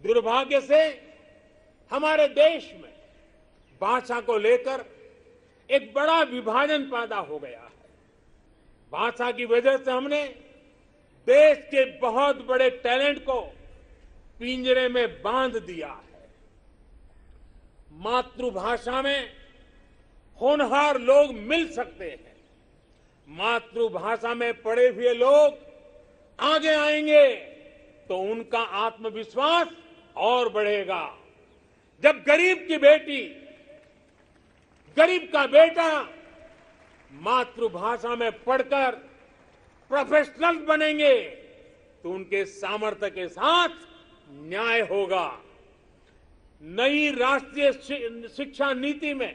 दुर्भाग्य से हमारे देश में भाषा को लेकर एक बड़ा विभाजन पैदा हो गया है। भाषा की वजह से हमने देश के बहुत बड़े टैलेंट को पिंजरे में बांध दिया है। मातृभाषा में होनहार लोग मिल सकते हैं। मातृभाषा में पढ़े हुए लोग आगे आएंगे तो उनका आत्मविश्वास और बढ़ेगा। जब गरीब की बेटी, गरीब का बेटा मातृभाषा में पढ़कर प्रोफेशनल बनेंगे तो उनके सामर्थ्य के साथ न्याय होगा। नई राष्ट्रीय शिक्षा नीति में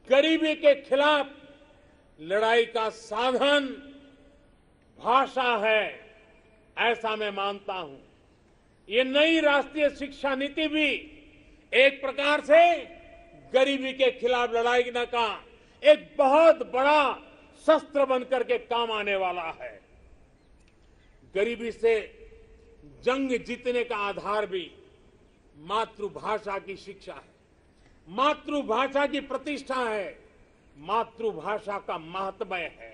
गरीबी के खिलाफ लड़ाई का साधन भाषा है, ऐसा मैं मानता हूं। ये नई राष्ट्रीय शिक्षा नीति भी एक प्रकार से गरीबी के खिलाफ लड़ाई का एक बहुत बड़ा शस्त्र बनकर के काम आने वाला है। गरीबी से जंग जीतने का आधार भी मातृभाषा की शिक्षा है, मातृभाषा की प्रतिष्ठा है, मातृभाषा का महात्म्य है।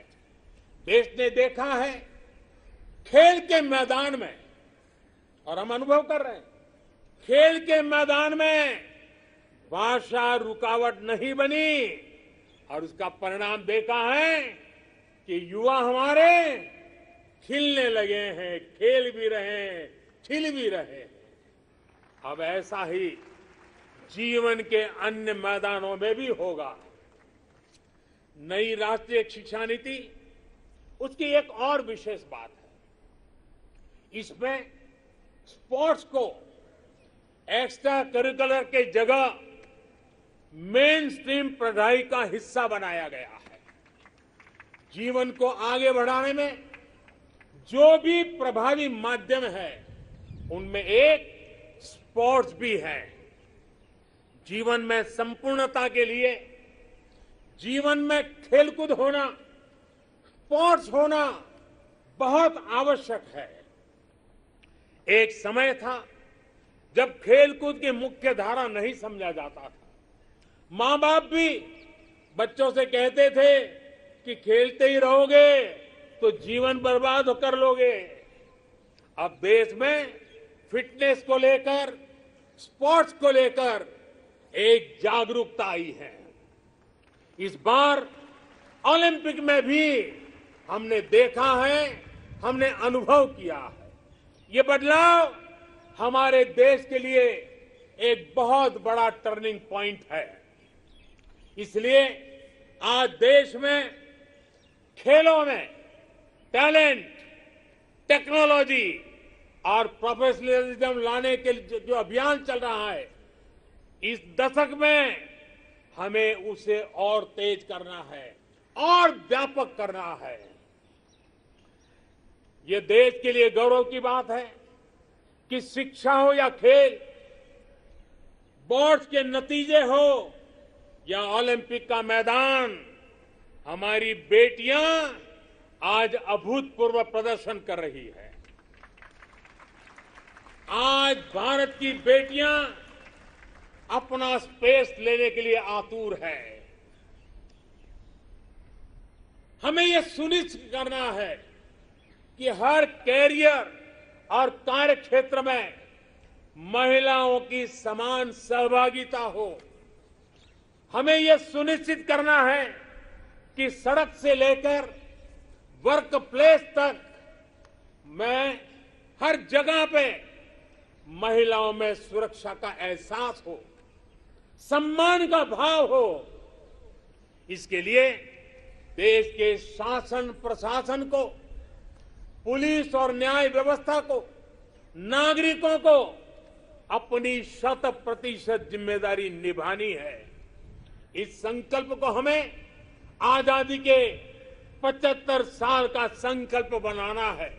देश ने देखा है खेल के मैदान में, और हम अनुभव कर रहे हैं, खेल के मैदान में भाषा रुकावट नहीं बनी और उसका परिणाम देखा है कि युवा हमारे खिलने लगे हैं, खेल भी रहे हैं, खिल भी रहे हैं। अब ऐसा ही जीवन के अन्य मैदानों में भी होगा। नई राष्ट्रीय शिक्षा नीति, उसकी एक और विशेष बात है, इसमें स्पोर्ट्स को एक्स्ट्रा करिकुलर के जगह मेन स्ट्रीम पढ़ाई का हिस्सा बनाया गया है। जीवन को आगे बढ़ाने में जो भी प्रभावी माध्यम है उनमें एक स्पोर्ट्स भी है। जीवन में संपूर्णता के लिए जीवन में खेलकूद होना, स्पोर्ट्स होना बहुत आवश्यक है। एक समय था जब खेलकूद की मुख्य धारा नहीं समझा जाता था। मां बाप भी बच्चों से कहते थे कि खेलते ही रहोगे तो जीवन बर्बाद कर लोगे। अब देश में फिटनेस को लेकर, स्पोर्ट्स को लेकर एक जागरूकता आई है। इस बार ओलंपिक में भी हमने देखा है, हमने अनुभव किया है। ये बदलाव हमारे देश के लिए एक बहुत बड़ा टर्निंग पॉइंट है। इसलिए आज देश में खेलों में टैलेंट, टेक्नोलॉजी और प्रोफेशनलिज्म लाने के लिए जो अभियान चल रहा है, इस दशक में हमें उसे और तेज करना है और व्यापक करना है। ये देश के लिए गौरव की बात है कि शिक्षा हो या खेल, बोर्ड्स के नतीजे हो या ओलंपिक का मैदान, हमारी बेटियां आज अभूतपूर्व प्रदर्शन कर रही है। आज भारत की बेटियां अपना स्पेस लेने के लिए आतुर है। हमें यह सुनिश्चित करना है कि हर कैरियर और कार्य क्षेत्र में महिलाओं की समान सहभागिता हो। हमें यह सुनिश्चित करना है कि सड़क से लेकर वर्क प्लेस तक में हर जगह पे महिलाओं में सुरक्षा का एहसास हो, सम्मान का भाव हो। इसके लिए देश के शासन प्रशासन को, पुलिस और न्याय व्यवस्था को, नागरिकों को अपनी 100% जिम्मेदारी निभानी है। इस संकल्प को हमें आजादी के 75 साल का संकल्प बनाना है।